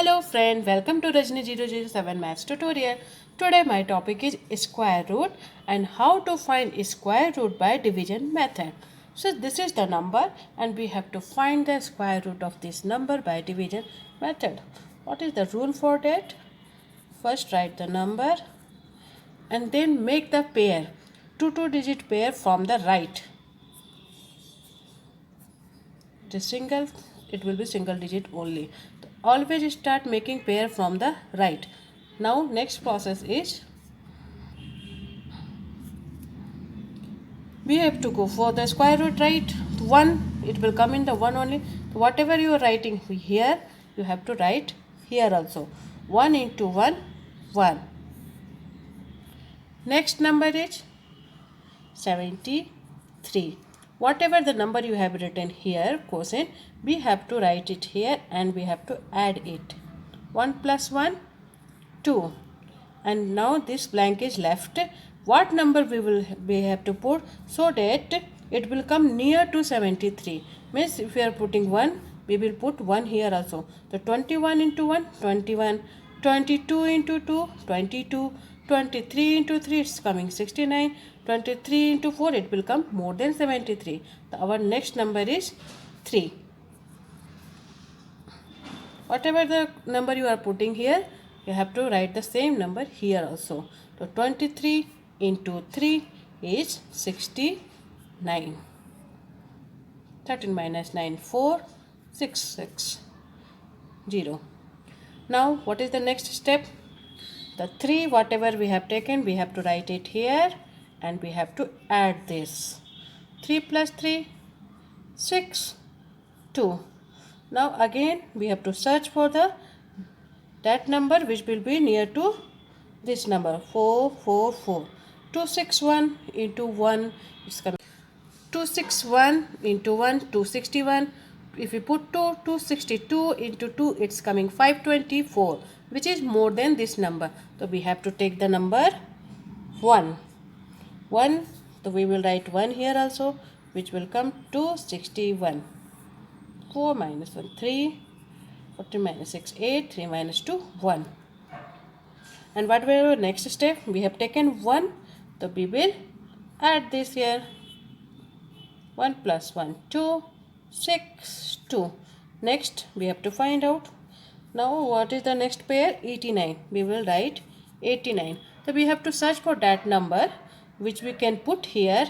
Hello friend, welcome to Rajni007 Maths tutorial. Today my topic is square root and how to find square root by division method. So this is the number and we have to find the square root of this number by division method. What is the rule for that? First write the number and then make the pair, two-digit pair from the right. It will be single digit only. Always start making pair from the right. Now next process is we have to go for the square root, right? 1, it will come in the 1 only. Whatever you are writing here, you have to write here also. 1 into 1, 1. Next number is 73. Whatever the number you have written here, quotient, we have to write it here and we have to add it. 1 plus 1, 2. And now this blank is left. What number we have to put so that it will come near to 73? Means if we are putting 1, we will put 1 here also. So 21 into 1, 21. 22 into 2, 22. 23 into 3, it's coming 69. 23 into 4, it will come more than 73. So our next number is 3. Whatever the number you are putting here, you have to write the same number here also. So 23 into 3 is 69. 13 minus 9, 4, 6, 6, 0. Now what is the next step? The 3 whatever we have taken, we have to write it here and we have to add this. 3 plus 3, 6, 2. Now again we have to search for that number which will be near to this number, 4, 4, 4. 261 into 1 is coming. 261 into 1, 261. If we put 2, 262 into 2, it's coming 524, which is more than this number. So we have to take the number 1. 1, so we will write 1 here also, which will come 261. 4 minus 1, 3. 14 minus 6, 8. 3 minus 2, 1. And what will be next step? We have taken 1, so we will add this here. 1 plus 1, 2. 6, 2. Next we have to find out. Now what is the next pair? 89. We will write 89. So we have to search for that number which we can put here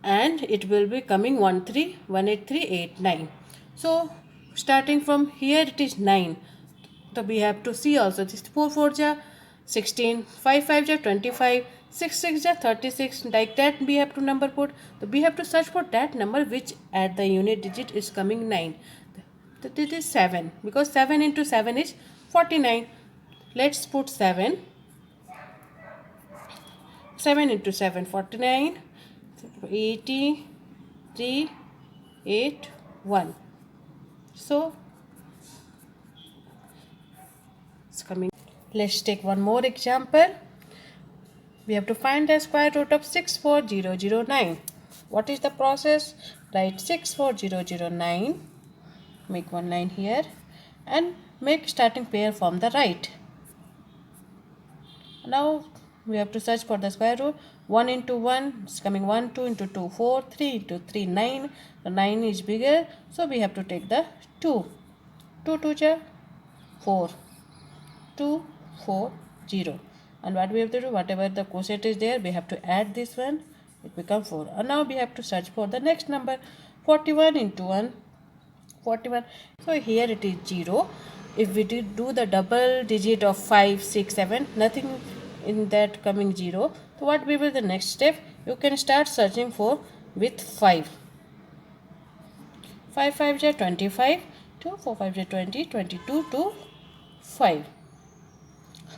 and it will be coming 1318389. So starting from here it is 9. So we have to see also this 4 4 ja 16, 5 5 ja 25, 6 6 ja 36, like that we have to number put. So we have to search for that number which at the unit digit is coming 9. So this is 7 because 7 into 7 is 49. Let's put 7. 7 into 7, 49. 80, 3, 8, 1. So it's coming. Let's take one more example. We have to find the square root of 64009. What is the process? Write 64009. Make one line here and make starting pair from the right. Now we have to search for the square root. 1 into 1 is coming 1, 2 into 2, 4, 3 into 3, 9. The 9 is bigger, so we have to take the 2. 2 2 ja 4. 2, 4, 0. And what we have to do, whatever the quotient is there, we have to add this one. It becomes 4. And now we have to search for the next number. 41 into 1, 41. So here it is 0. If we did do the double digit of 5, 6, 7, nothing in that coming 0. So what will be the next step? You can start searching for with 5. 5 5 ja 25. 2 4 5 ja 20. 22 to 5.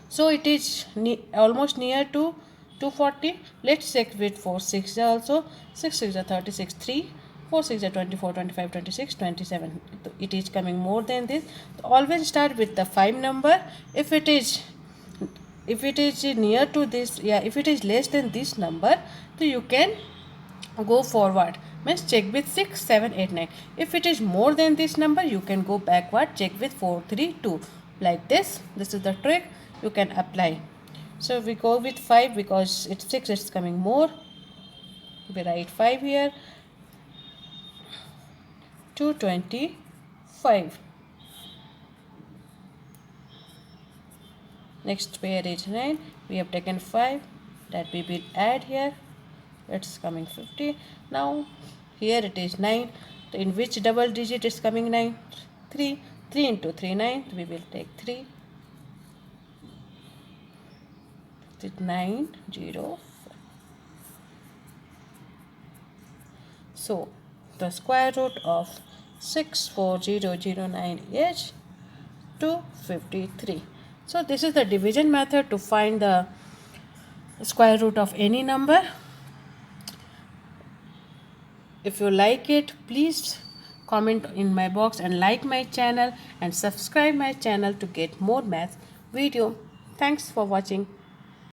So it is almost near to 240. Let's check with 4 6 also. 6 6 are 36, 3. 4 6 are 24, 25, 26, 27. It is coming more than this. So always start with the 5 number. If it is near to this, if it is less than this number, so you can go forward. Means check with 6, 7, 8, 9. If it is more than this number, you can go backward. Check with 4, 3, 2. like this. This is the trick you can apply. So we go with 5 because it's 6, it's coming more. We write 5 here. 225. Next pair is 9. We have taken 5, that we will add here. It's coming 50. Now here it is 9. So in which double digit is coming 9? 3. 3 into 3, 9. We will take 3. It's 9, 0, 4. So the square root of 64009 is 253. So this is the division method to find the square root of any number. If you like it, please comment in my box and like my channel and subscribe my channel to get more math video. Thanks for watching.